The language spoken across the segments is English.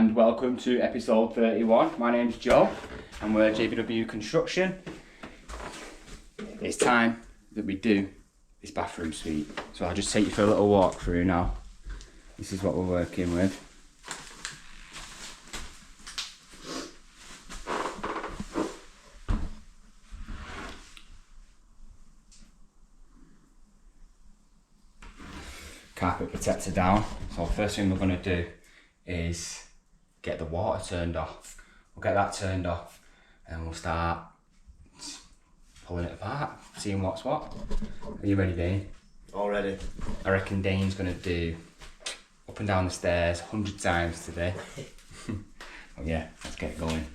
and welcome to episode 31. My name's Joe and we're JBW Construction. It's time that we do this bathroom suite. So I'll just take you for a little walk through now. This is what we're working with. Carpet protector down. So the first thing we're going to do is get the water turned off. We'll get that turned off and we'll start pulling it apart, seeing what's what. Are you ready, Dane? All ready. I reckon Dane's going to do up and down the stairs 100 times today. Oh yeah, let's get going.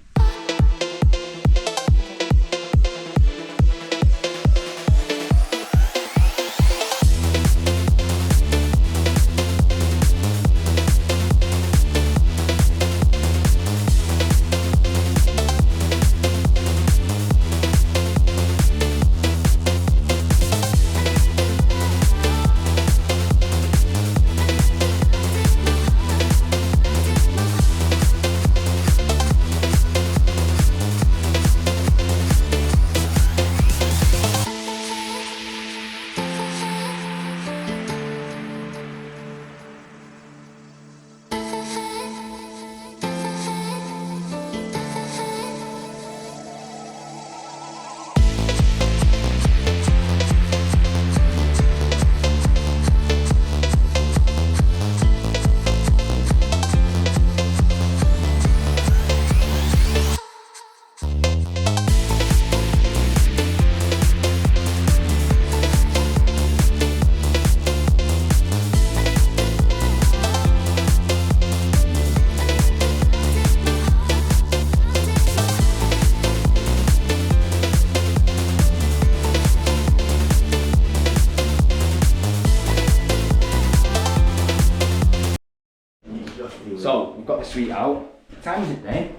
So we've got the suite out. What time is it then?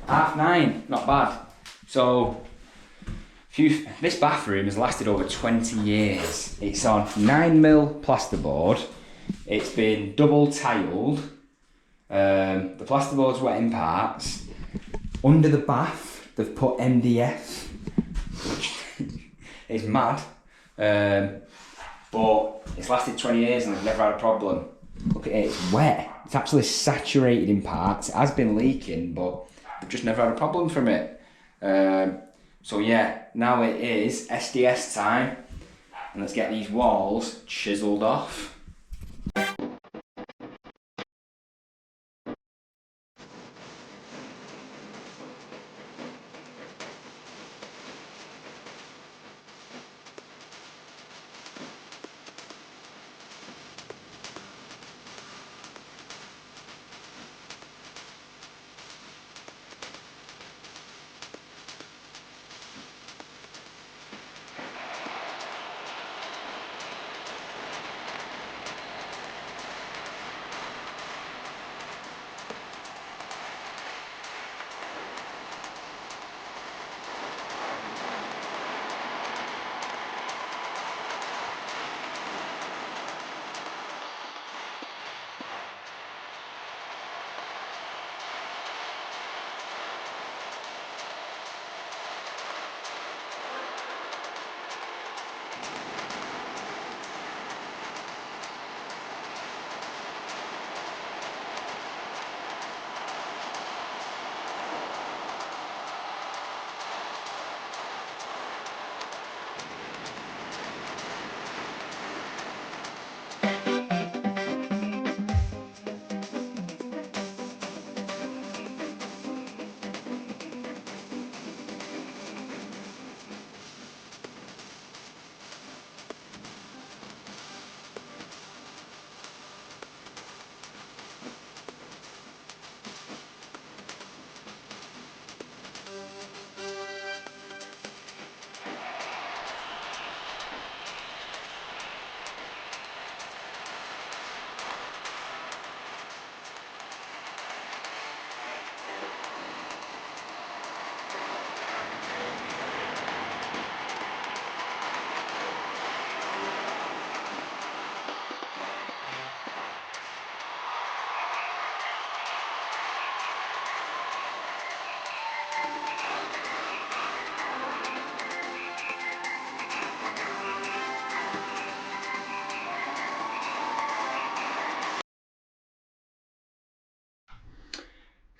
9:30, not bad. So this bathroom has lasted over 20 years. It's on 9mm plasterboard. It's been double tiled. The plasterboard's wet in parts. Under the bath, they've put MDF, which is mad. But it's lasted 20 years and I've never had a problem. Look at it, it's wet. It's actually saturated in parts. It has been leaking, but I've just never had a problem from it. So yeah, now it is SDS time. And let's get these walls chiseled off.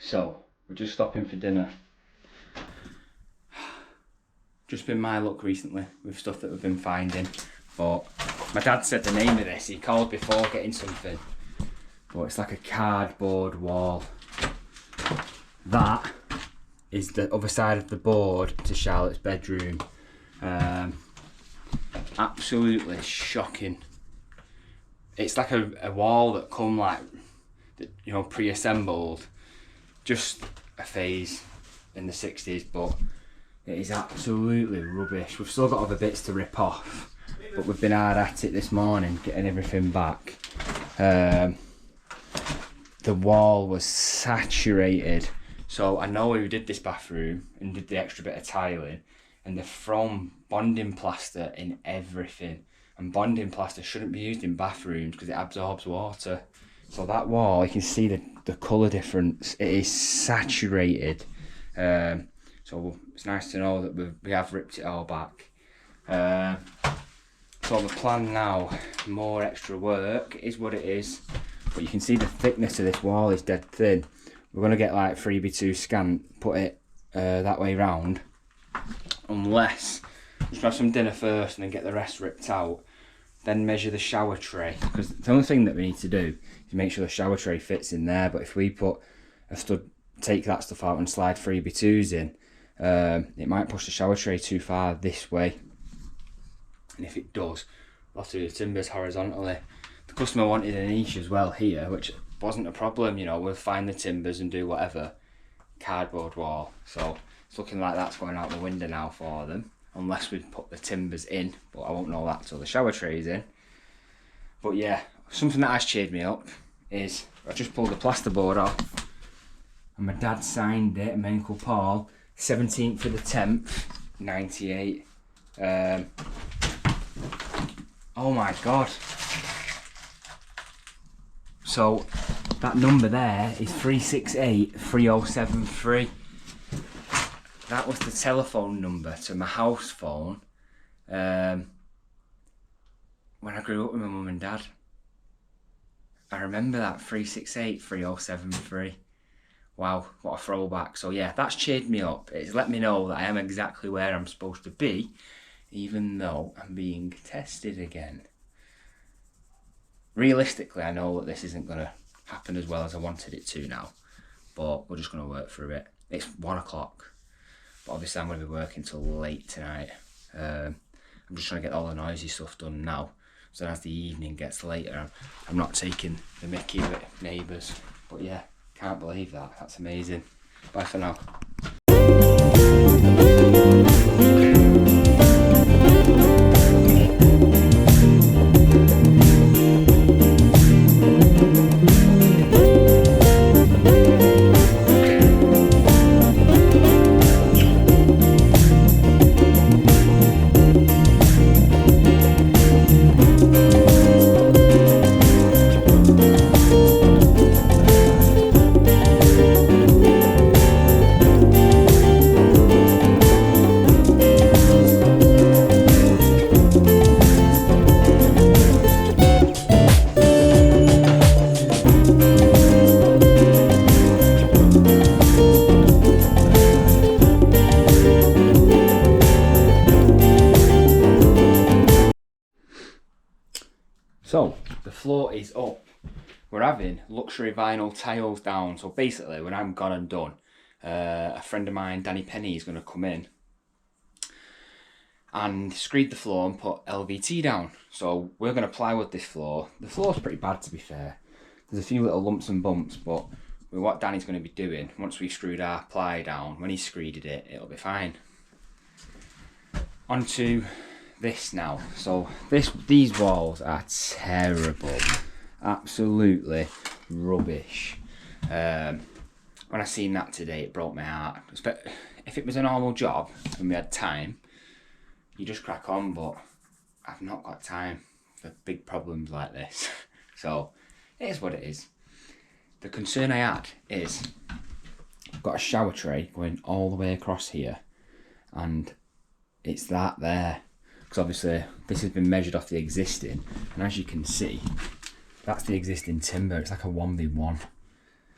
So, we're just stopping for dinner. Just been my luck recently with stuff that we've been finding. But my dad said the name of this, he called before getting something. But it's like a cardboard wall. That is the other side of the board to Charlotte's bedroom. Absolutely shocking. It's like a wall that come like, you know, pre-assembled. Just a phase in the 60s, but it is absolutely rubbish. We've still got other bits to rip off, but we've been hard at it this morning, getting everything back. The wall was saturated. So I know we did this bathroom and did the extra bit of tiling, and they've thrown bonding plaster in everything. And bonding plaster shouldn't be used in bathrooms because it absorbs water. So that wall, you can see the colour difference. It is saturated. So it's nice to know that we have ripped it all back. So the plan now, more extra work is what it is. But you can see the thickness of this wall is dead thin. We're going to get like 3x2 scant, put it that way round. Unless, let's have some dinner first and then get the rest ripped out. Then measure the shower tray, because the only thing that we need to do is make sure the shower tray fits in there. But if we put a stud, take that stuff out and slide 3x2s in, it might push the shower tray too far this way. And if it does, we'll have to do the timbers horizontally. The customer wanted a niche as well here, which wasn't a problem, you know, we'll find the timbers and do whatever. Cardboard wall. So it's looking like that's going out the window now for them. Unless we put the timbers in, but I won't know that till the shower tray's in. But yeah, something that has cheered me up is I just pulled the plasterboard off, and my dad signed it, and my Uncle Paul, 17th of the 10th, 98. Oh my god. So that number there is 368 3073. That was the telephone number to my house phone when I grew up with my mum and dad. I remember that, 368 3073. Wow, what a throwback. So yeah, that's cheered me up. It's let me know that I am exactly where I'm supposed to be, even though I'm being tested again. Realistically, I know that this isn't going to happen as well as I wanted it to now, but we're just going to work through it. It's 1 o'clock. But obviously I'm going to be working till late tonight. I'm just trying to get all the noisy stuff done now. So as the evening gets later, I'm not taking the mickey with neighbours. But yeah, can't believe that. That's amazing. Bye for now. So the floor is up. We're having luxury vinyl tiles down. So basically when I'm gone and done, a friend of mine, Danny Penny, is going to come in and screed the floor and put LVT down. So we're going to plywood this floor. The floor's pretty bad, to be fair. There's a few little lumps and bumps, but with what Danny's going to be doing, once we've screwed our ply down, when he's screeded it, it'll be fine. Onto this now. So these walls are terrible, absolutely rubbish. When I seen that today, it broke my heart. If it was a normal job and we had time, you just crack on, but I've not got time for big problems like this. So it is what it is. The concern I had is I've got a shower tray going all the way across here, and it's that there. Because obviously this has been measured off the existing, and as you can see, that's the existing timber. It's like a 1v1.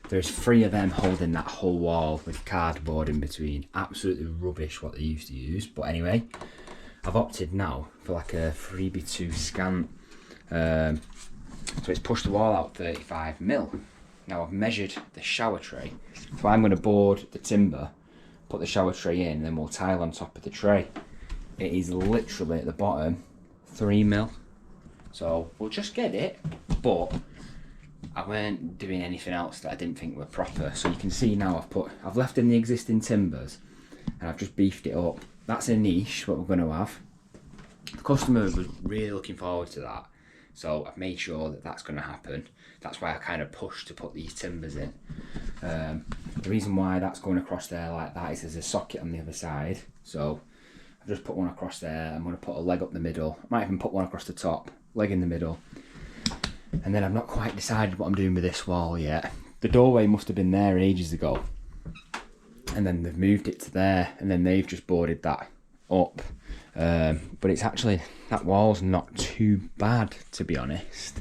There's 3 of them holding that whole wall with cardboard in between. Absolutely rubbish what they used to use. But anyway, I've opted now for like a 3x2 scan. So it's pushed the wall out 35mm. Now I've measured the shower tray. So I'm going to board the timber, put the shower tray in, and then we'll tile on top of the tray. It is literally at the bottom 3mm. So we'll just get it, but I weren't doing anything else that I didn't think were proper. So you can see now I've left in the existing timbers and I've just beefed it up. That's a niche, what we're going to have. The customer was really looking forward to that. So I've made sure that that's going to happen. That's why I kind of pushed to put these timbers in. The reason why that's going across there like that is there's a socket on the other side. So I've just put one across there. I'm going to put a leg up the middle. I might even put one across the top, leg in the middle. And then I've not quite decided what I'm doing with this wall yet. The doorway must have been there ages ago. And then they've moved it to there, and then they've just boarded that up. But it's actually, that wall's not too bad, to be honest.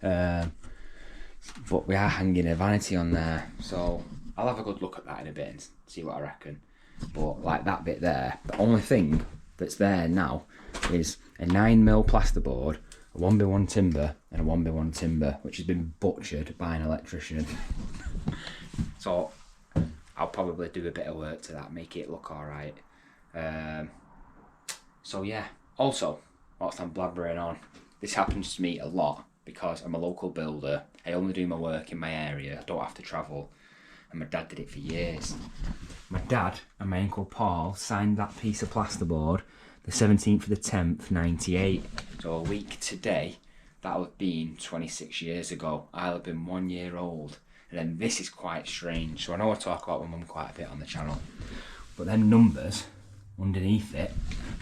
But we are hanging a vanity on there, so I'll have a good look at that in a bit and see what I reckon. But like that bit there, the only thing that's there now is a 9mm plasterboard, a 1x1 timber and a 1x1 timber, which has been butchered by an electrician. So I'll probably do a bit of work to that, make it look alright. So yeah, also, whilst I'm blabbering on, this happens to me a lot because I'm a local builder. I only do my work in my area, I don't have to travel, and my dad did it for years. My dad and my uncle Paul signed that piece of plasterboard the 17th of the 10th, 98. So a week today, that'll have been 26 years ago. I'll have been 1 year old. And then this is quite strange. So I know I talk about my mum quite a bit on the channel, but then numbers underneath it,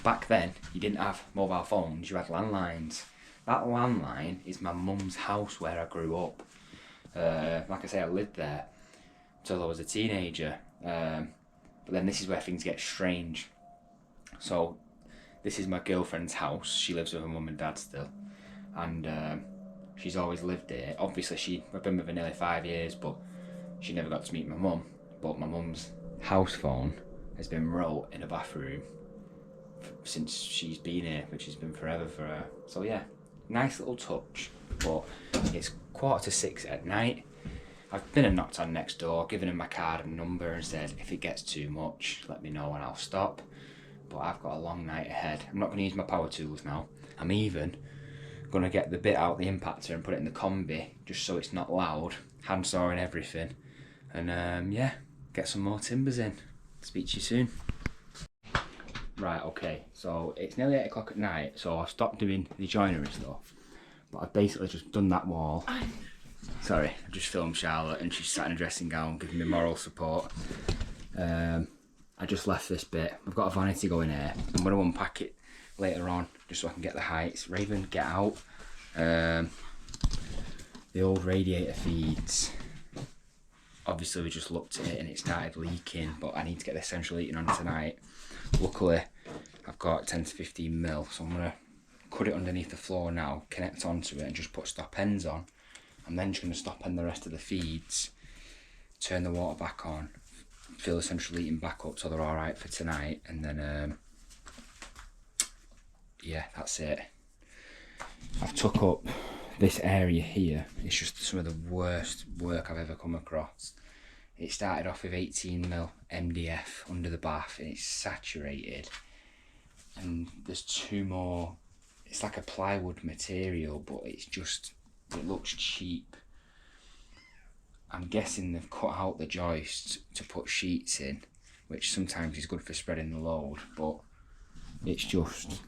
back then you didn't have mobile phones, you had landlines. That landline is my mum's house where I grew up. Like I say, I lived there until I was a teenager. But then this is where things get strange. So this is my girlfriend's house. She lives with her mum and dad still, and she's always lived here. Obviously I've been with her nearly 5 years, but she never got to meet my mum. But my mum's house phone has been wrote in a bathroom since she's been here, which has been forever for her. So yeah, nice little touch. But it's 5:45 at night. I've been and knocked on next door, given him my card and number, and said if it gets too much, let me know and I'll stop. But I've got a long night ahead. I'm not going to use my power tools now. I'm even going to get the bit out the impactor and put it in the combi, just so it's not loud, handsaw and everything. And yeah, get some more timbers in. Speak to you soon. Right, okay, so it's nearly 8 o'clock at night, so I've stopped doing the joinery stuff. But I've basically just done that wall. Sorry, I just filmed Charlotte and she's sat in a dressing gown giving me moral support. I just left this bit. I've got a vanity going here. I'm going to unpack it later on just so I can get the heights. Raven, get out. The old radiator feeds. Obviously we just looked at it and it started leaking, but I need to get the central heating on tonight. Luckily I've got 10 to 15mm, so I'm going to cut it underneath the floor now, connect onto it and just put stop ends on. I'm then just going to stop end the rest of the feeds, turn the water back on, fill the central heating back up so they're alright for tonight, and then yeah, that's it. I've took up this area here. It's just some of the worst work I've ever come across. It started off with 18mm MDF under the bath and it's saturated, and there's 2 more. It's like a plywood material, but it's just, it looks cheap. I'm guessing they've cut out the joists to put sheets in, which sometimes is good for spreading the load, but it's just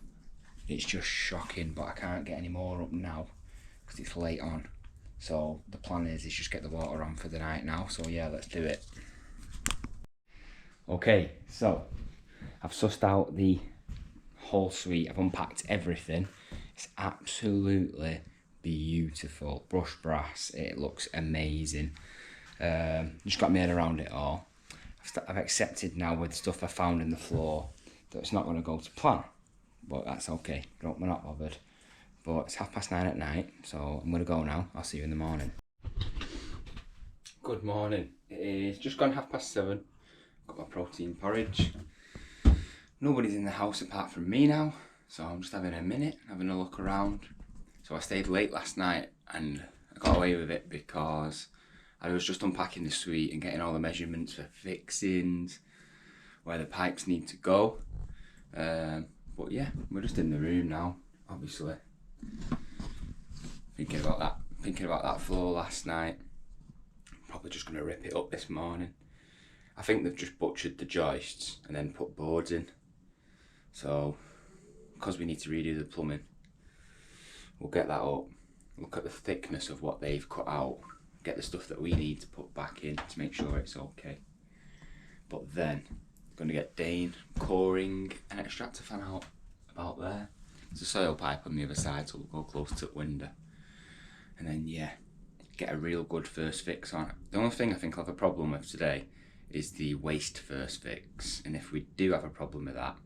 shocking. But I can't get any more up now because it's late on. So the plan is just get the water on for the night now. So yeah, let's do it. Okay, so I've sussed out the whole suite. I've unpacked everything. It's absolutely beautiful. Brushed brass, it looks amazing. Just got my head around it all. I've accepted now with the stuff I found in the floor that it's not going to go to plan, but that's okay. We're not bothered. But it's 9:30 at night, so I'm going to go now. I'll see you in the morning. Good morning. It is just gone 7:30. Got my protein porridge. Nobody's in the house apart from me now, so I'm just having a minute, having a look around. So I stayed late last night and I got away with it because I was just unpacking the suite and getting all the measurements for fixings, where the pipes need to go. But yeah, we're just in the room now, obviously. Thinking about that floor last night. Probably just going to rip it up this morning. I think they've just butchered the joists and then put boards in. So, because we need to redo the plumbing, we'll get that up, look at the thickness of what they've cut out, get the stuff that we need to put back in to make sure it's okay. But then, I'm going to get Dane coring an extractor fan out about there. There's a soil pipe on the other side, so we'll go close to the window. And then, yeah, get a real good first fix on it. The only thing I think I'll have a problem with today is the waste first fix. And if we do have a problem with that,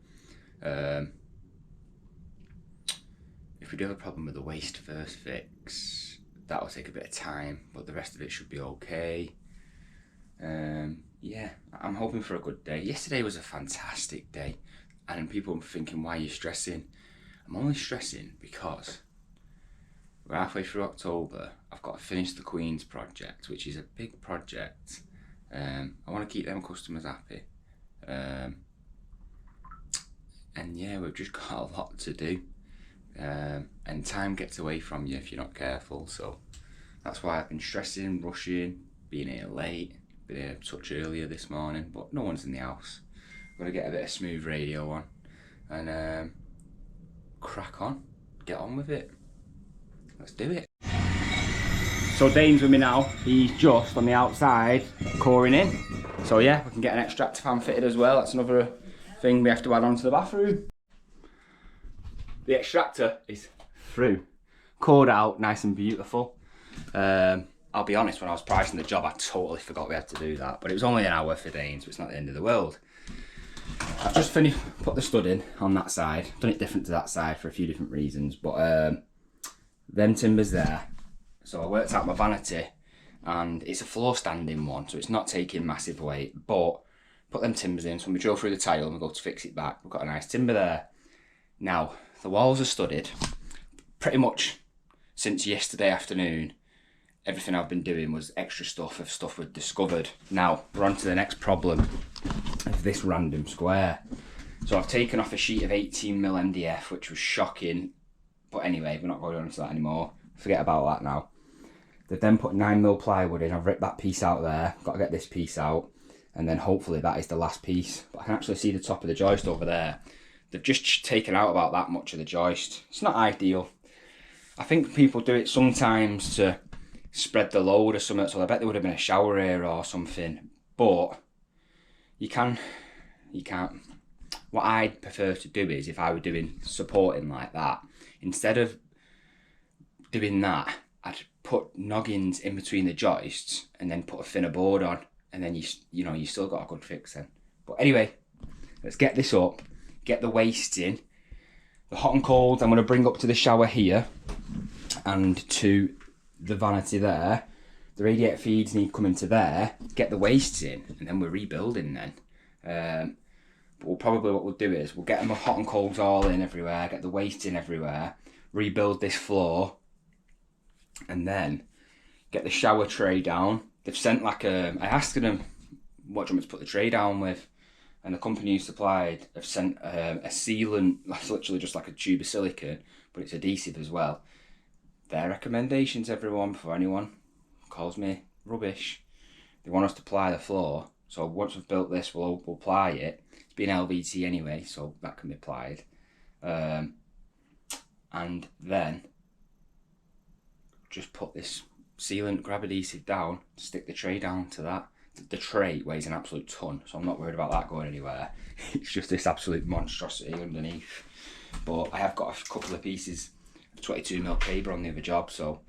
the waste first fix, that'll take a bit of time, but the rest of it should be okay. Yeah, I'm hoping for a good day. Yesterday was a fantastic day, and people are thinking, why are you stressing? I'm only stressing because we're halfway through October. I've got to finish the Queen's project, which is a big project. I want to keep them customers happy. And yeah, we've just got a lot to do. And time gets away from you if you're not careful. So that's why I've been stressing, rushing, being here late, been here a touch earlier this morning, but no one's in the house. I'm going to get a bit of smooth radio on and crack on, get on with it. Let's do it. So Dane's with me now. He's just on the outside coring in. So yeah, we can get an extractor fan fitted as well. That's another thing we have to add on to the bathroom. The extractor is through. Cored out, nice and beautiful. I'll be honest, when I was pricing the job, I totally forgot we had to do that. But it was only an hour for Dane, so it's not the end of the world. I've just finished, put the stud in on that side. Done it different to that side for a few different reasons. But them timbers there. So I worked out my vanity, and it's a floor standing one, so it's not taking massive weight, but put them timbers in. So when we drill through the tile and we go to fix it back, we've got a nice timber there. Now, the walls are studded. Pretty much since yesterday afternoon, everything I've been doing was extra stuff of stuff we'd discovered. Now, we're on to the next problem of this random square. So I've taken off a sheet of 18mm MDF, which was shocking. But anyway, we're not going on to that anymore. Forget about that now. They've then put 9mm plywood in. I've ripped that piece out there. Got to get this piece out. And then hopefully that is the last piece. But I can actually see the top of the joist over there. They've just taken out about that much of the joist. It's not ideal. I think people do it sometimes to spread the load or something. So I bet there would have been a shower here or something. But you can't. What I'd prefer to do is, if I were doing supporting like that, instead of doing that, I'd put noggins in between the joists and then put a thinner board on, and then you still got a good fix then. But anyway, let's get this up, get the waste in. The hot and cold I'm going to bring up to the shower here and to the vanity there. The radiator feeds need coming to there, get the wastes in, and then we're rebuilding then. But what we'll do is we'll get them hot and colds all in everywhere, get the waste in everywhere, rebuild this floor, and then get the shower tray down. They've sent I asked them, what do you want me to put the tray down with? And the company who supplied have sent a sealant, that's literally just like a tube of silicone, but it's adhesive as well. Their recommendations, everyone, before anyone calls me rubbish. They want us to ply the floor. So once we've built this, we'll ply it. It's been LVT anyway, so that can be plied. And then just put this sealant grab adhesive down, stick the tray down to that. The tray weighs an absolute ton, so I'm not worried about that going anywhere. It's just this absolute monstrosity underneath. But I have got a couple of pieces of 22mm paper on the other job, so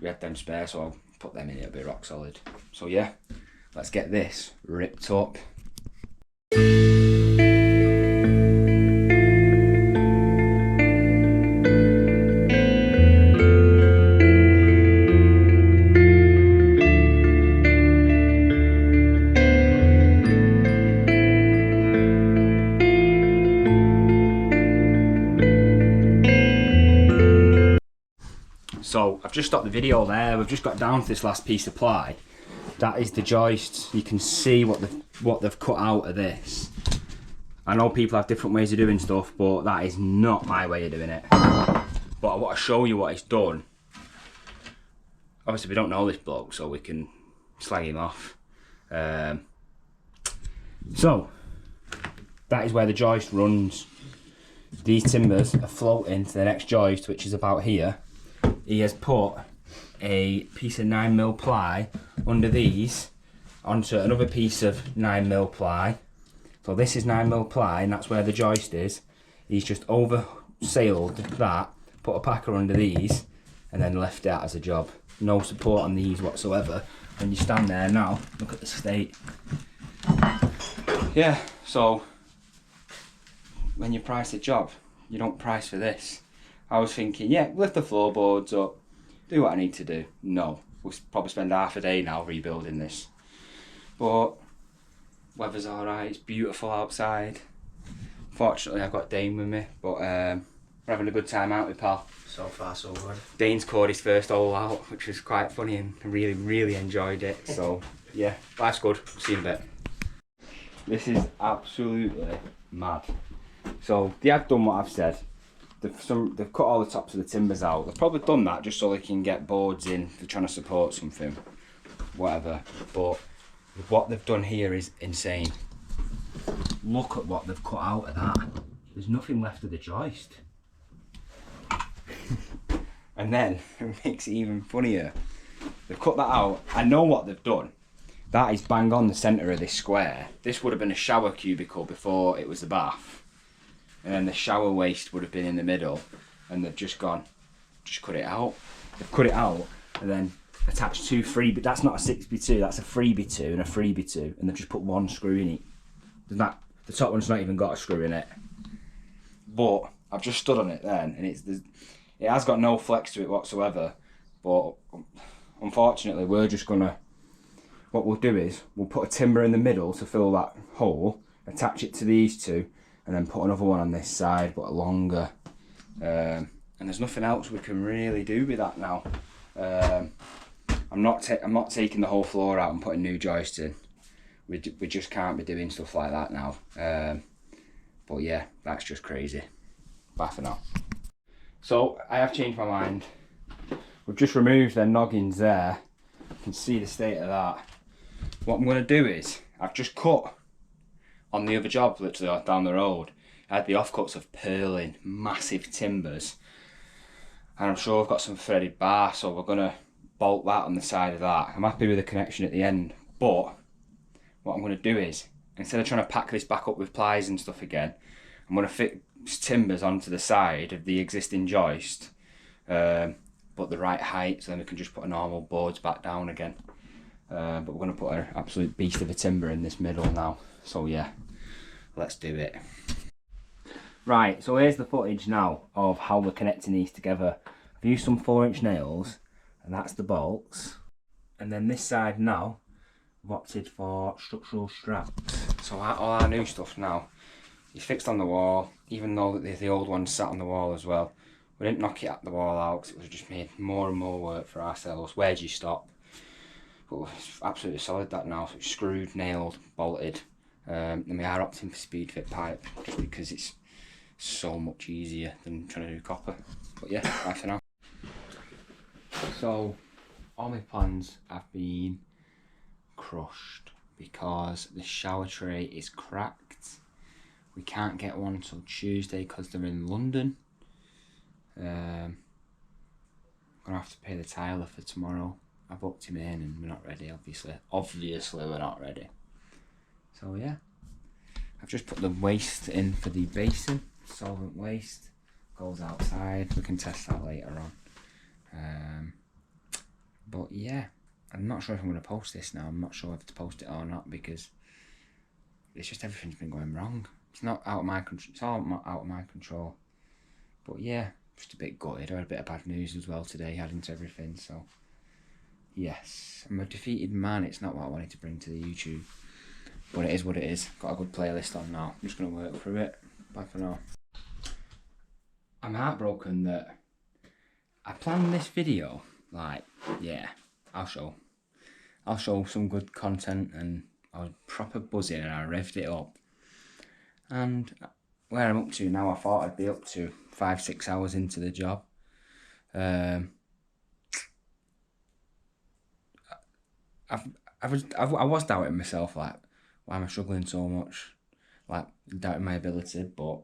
we had them spare, so I'll put them in, it'll be rock solid. So yeah, let's get this ripped up. So I've just stopped the video there. We've just got down to this last piece of ply. That is the joist. You can see what they've cut out of this. I know people have different ways of doing stuff, but that is not my way of doing it. But I want to show you what it's done. Obviously we don't know this bloke, so we can slag him off. So that is where the joist runs. These timbers are floating to the next joist, which is about here. He has put a piece of 9mm ply under these onto another piece of 9mm ply. So this is 9mm ply, and that's where the joist is. He's just over sailed that, put a packer under these, and then left it as a job. No support on these whatsoever. When you stand there now, look at the state. Yeah, so when you price a job, you don't price for this. I was thinking, yeah, lift the floorboards up, do what I need to do. No, we'll probably spend half a day now rebuilding this. But weather's alright, it's beautiful outside. Fortunately I've got Dane with me, but we're having a good time out with pal. So far so good. Dane's scored his first hole out, which was quite funny, and I really enjoyed it. So yeah, life's good. See you in a bit. This is absolutely mad. So they have done what I've said. They've cut all the tops of the timbers out. They've probably done that just so they can get boards in if they're trying to support something, whatever. But what they've done here is insane. Look at what they've cut out of that. There's nothing left of the joist. And then it makes it even funnier. They've cut that out. I know what they've done. That is bang on the centre of this square. This would have been a shower cubicle before it was the bath. And then the shower waste would have been in the middle, and they've just cut it out. They've cut it out and then attached two but that's not a 6x2, that's a 3x2 and a 3x2, and they've just put one screw in it. The top one's not even got a screw in it. But I've just stood on it then, and it has got no flex to it whatsoever. But unfortunately, what we'll do is we'll put a timber in the middle to fill that hole, attach it to these two, and then put another one on this side, but a longer. And there's nothing else we can really do with that now. I'm not taking the whole floor out and putting new joists in. We just can't be doing stuff like that now. But yeah, that's just crazy. Bye for now. So I have changed my mind. We've just removed their noggins there. You can see the state of that. What I'm going to do is, I've just cut on the other job, literally down the road. I had the offcuts of purling, massive timbers. And I'm sure I've got some threaded bar, so we're going to bolt that on the side of that. I'm happy with the connection at the end, but what I'm going to do is, instead of trying to pack this back up with plies and stuff again, I'm going to fit timbers onto the side of the existing joist, but the right height, so then we can just put a normal boards back down again. But we're going to put an absolute beast of a timber in this middle now. So yeah, let's do it. Right, so here's the footage now of how we're connecting these together. I've used some 4-inch nails, and that's the bolts. And then this side now, I've opted for structural straps. So all our new stuff now is fixed on the wall, even though the old one sat on the wall as well. We didn't knock it at the wall out because it was just made more and more work for ourselves. Where do you stop? But it's absolutely solid that now, so it's screwed, nailed, bolted. And we are opting for speed fit pipe just because it's so much easier than trying to do copper. But yeah, bye for now. So all my plans have been crushed because the shower tray is cracked. We can't get one until Tuesday because they're in London. I'm gonna have to pay the tiler for tomorrow. I booked him in and we're not ready, obviously. Obviously we're not ready. So yeah, I've just put the waste in for the basin. Solvent waste goes outside. We can test that later on. But yeah, I'm not sure if I'm going to post this now. I'm not sure if to post it or not because it's just everything's been going wrong. It's not out of my control. It's all out of my control. But yeah, just a bit gutted. I had a bit of bad news as well today, adding to everything. So yes, I'm a defeated man. It's not what I wanted to bring to the YouTube, but it is what it is. Got a good playlist on now. I'm just going to work through it. Bye for now. I'm heartbroken that I planned this video, like, yeah, I'll show some good content, and I was proper buzzing and I revved it up. And where I'm up to now, I thought I'd be up to 5-6 hours into the job. I was doubting myself, like, why am I struggling so much? Like, doubting my ability, but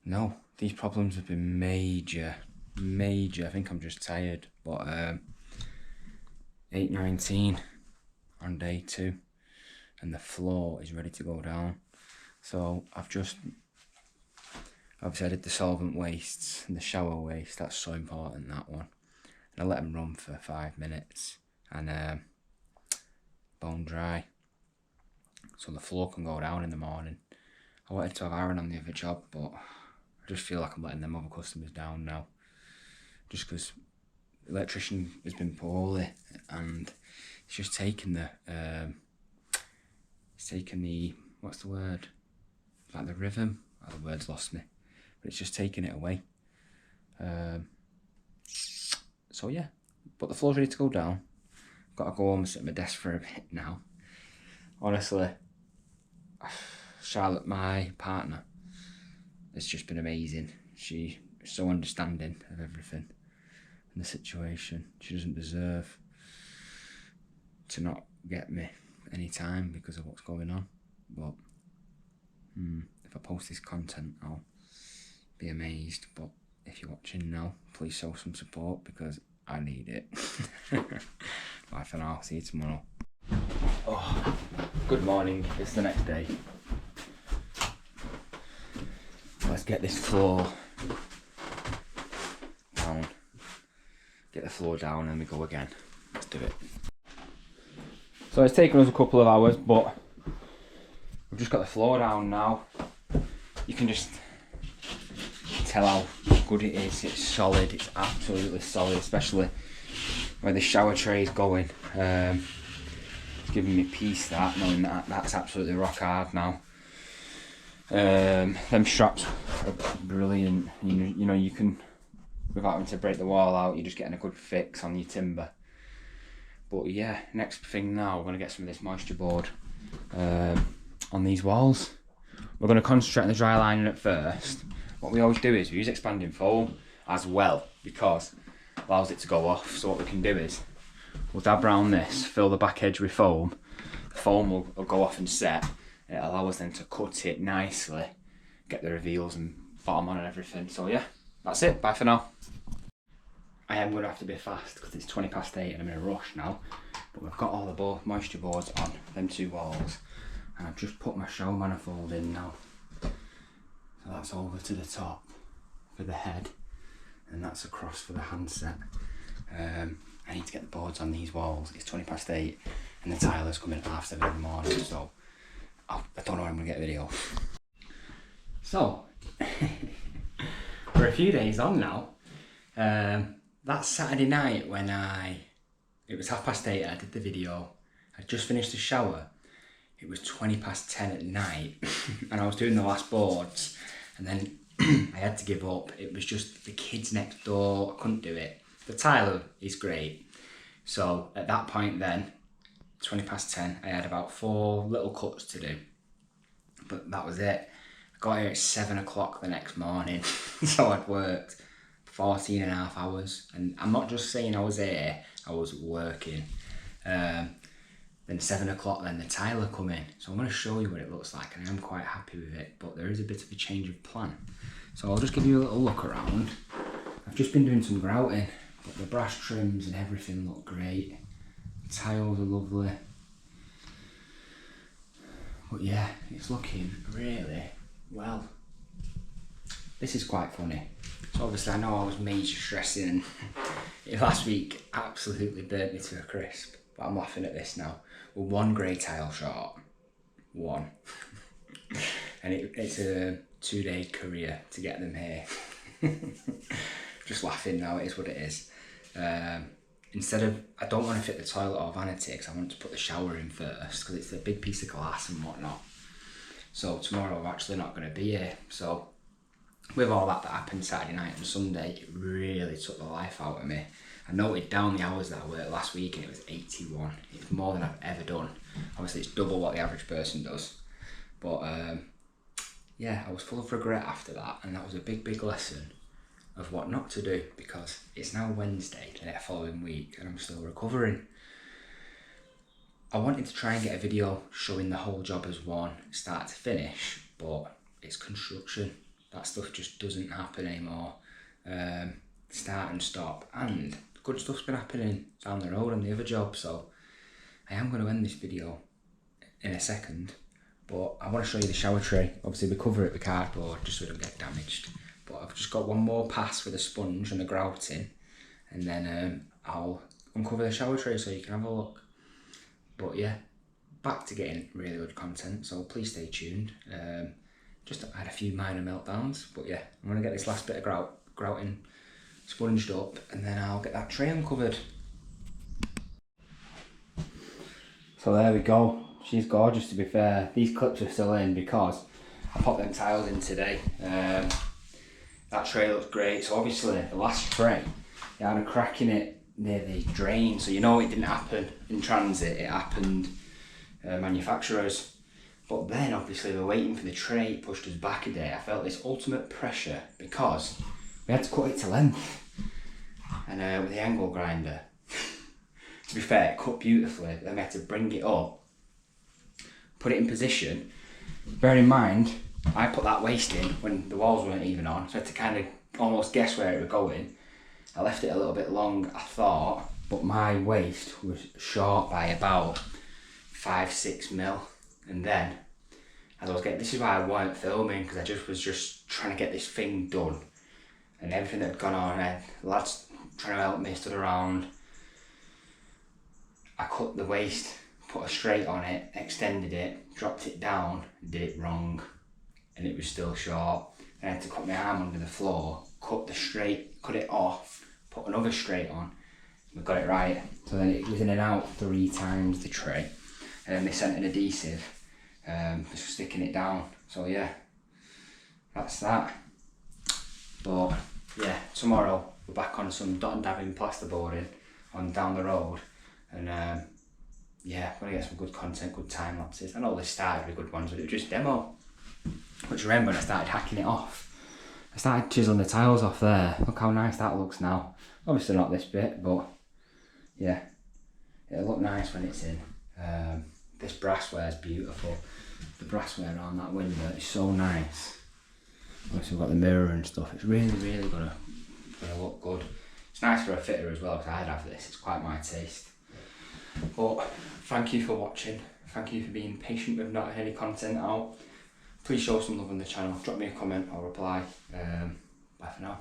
no, these problems have been major. I think I'm just tired, but 8:19 on day 2, and the floor is ready to go down. So obviously I did the solvent wastes and the shower waste. That's so important, that one. And I let them run for 5 minutes and bone dry, so the floor can go down in the morning. I wanted to have iron on the other job, but I just feel like I'm letting them other customers down now, just because the electrician has been poorly, and it's just taken the what's the word, like the rhythm. Oh, the word's lost me, but it's just taking it away. So yeah, but the floor's ready to go down. Got to go home and sit at my desk for a bit now. Honestly, Charlotte, my partner, has just been amazing. She's so understanding of everything and the situation. She doesn't deserve to not get me any time because of what's going on. But if I post this content, I'll be amazed. But if you're watching now, please show some support because I need it. Bye for now. See you tomorrow. Oh, good morning. It's the next day. Let's get this floor down. Get the floor down and we go again. Let's do it. So it's taken us a couple of hours, but we've just got the floor down now. You can just tell how good it is. It's solid. It's absolutely solid, especially where the shower tray is going. It's giving me peace, that, knowing that that's absolutely rock hard now. Them straps are brilliant. You know, you can, without having to break the wall out, you're just getting a good fix on your timber. But yeah, next thing now, we're going to get some of this moisture board on these walls. We're going to concentrate on the dry lining at first. What we always do is we use expanding foam as well, because it allows it to go off. So what we can do is we'll dab around this, fill the back edge with foam. The foam will go off and set. It allows us then to cut it nicely, get the reveals and bottom on and everything. So yeah, that's it. Bye for now. I am going to have to be fast because it's 8:20 and I'm in a rush now. But we've got all the moisture boards on them 2 walls, and I've just put my shower manifold in now. So that's over to the top for the head, and that's across for the handset. I need to get the boards on these walls. It's 8:20 and the tiler's coming at 7:30 in the morning, so I don't know when I'm going to get a video. So, we're a few days on now. That Saturday night when it was 8:30, I did the video. I just finished the shower. It was 10:20 at night and I was doing the last boards, and then I had to give up. It was just the kids next door. I couldn't do it. The tiler is great. So at that point then, 10:20, I had about 4 little cuts to do. But that was it. I got here at 7 o'clock the next morning. So I'd worked 14.5 hours. And I'm not just saying I was here, I was working. Then 7 o'clock, then the tiler come in. So I'm going to show you what it looks like, and I'm quite happy with it, but there is a bit of a change of plan. So I'll just give you a little look around. I've just been doing some grouting, but the brass trims and everything look great. The tiles are lovely. But yeah, it's looking really well. This is quite funny. So obviously I know I was major stressing and last week absolutely burnt me to a crisp, but I'm laughing at this now. We're 1 grey tile short. 1. And it's a 2-day career to get them here. Just laughing now, it is what it is. Instead of, I don't want to fit the toilet or vanity because I want to put the shower in first because it's a big piece of glass and whatnot. So tomorrow I'm actually not going to be here. So with all that happened Saturday night and Sunday, it really took the life out of me. I noted down the hours that I worked last week and it was 81. It's more than I've ever done. Obviously it's double what the average person does. But yeah, I was full of regret after that, and that was a big lesson of what not to do, because it's now Wednesday the following week and I'm still recovering. I wanted to try and get a video showing the whole job as one, start to finish, but it's construction. That stuff just doesn't happen anymore. Start and stop, and good stuff's been happening down the road on the other job, so I am going to end this video in a second, but I want to show you the shower tray. Obviously we cover it with cardboard just so it don't get damaged, but I've just got one more pass with a sponge and the grouting, and then I'll uncover the shower tray so you can have a look. But yeah, back to getting really good content, so please stay tuned. Just had a few minor meltdowns, but yeah, I'm going to get this last bit of grouting sponged up, and then I'll get that tray uncovered. So there we go. She's gorgeous, to be fair. These clips are still in because I popped them tiles in today. That tray looks great. So obviously the last tray, it had a crack in it near the drain, so you know it didn't happen in transit, it happened manufacturers. But then obviously we're waiting for the tray, it pushed us back a day. I felt this ultimate pressure because we had to cut it to length, and with the angle grinder, to be fair, it cut beautifully. Then we had to bring it up, put it in position. Bear in mind, I put that waste in when the walls weren't even on, so I had to kind of almost guess where it was going. I left it a little bit long, I thought, but my waist was short by about 5-6 mil. And then, as I was getting, this is why I weren't filming, because I was just trying to get this thing done. And everything that had gone on, I had lads trying to help me, stood around. I cut the waist, put a straight on it, extended it, dropped it down, did it wrong, and it was still short. Then I had to cut my arm under the floor, cut it off, put another straight on, we got it right. So then it was in and out 3 times the tray, and then they sent an adhesive for sticking it down. So yeah, that's that. But yeah, tomorrow we're back on some dot and dabbing plasterboarding on down the road, and yeah, we're gonna get some good content, good time lapses. I know they started with good ones, but it was just demo. But you remember when I started hacking it off? I started chiseling the tiles off there. Look how nice that looks now. Obviously not this bit, but yeah, it'll look nice when it's in. This brassware is beautiful. The brassware on that window is so nice. Obviously we've got the mirror and stuff. It's really gonna look good. It's nice for a fitter as well, because I'd have this. It's quite my taste. But thank you for watching. Thank you for being patient with not any content out. Please show some love on the channel. Drop me a comment or reply. Bye for now.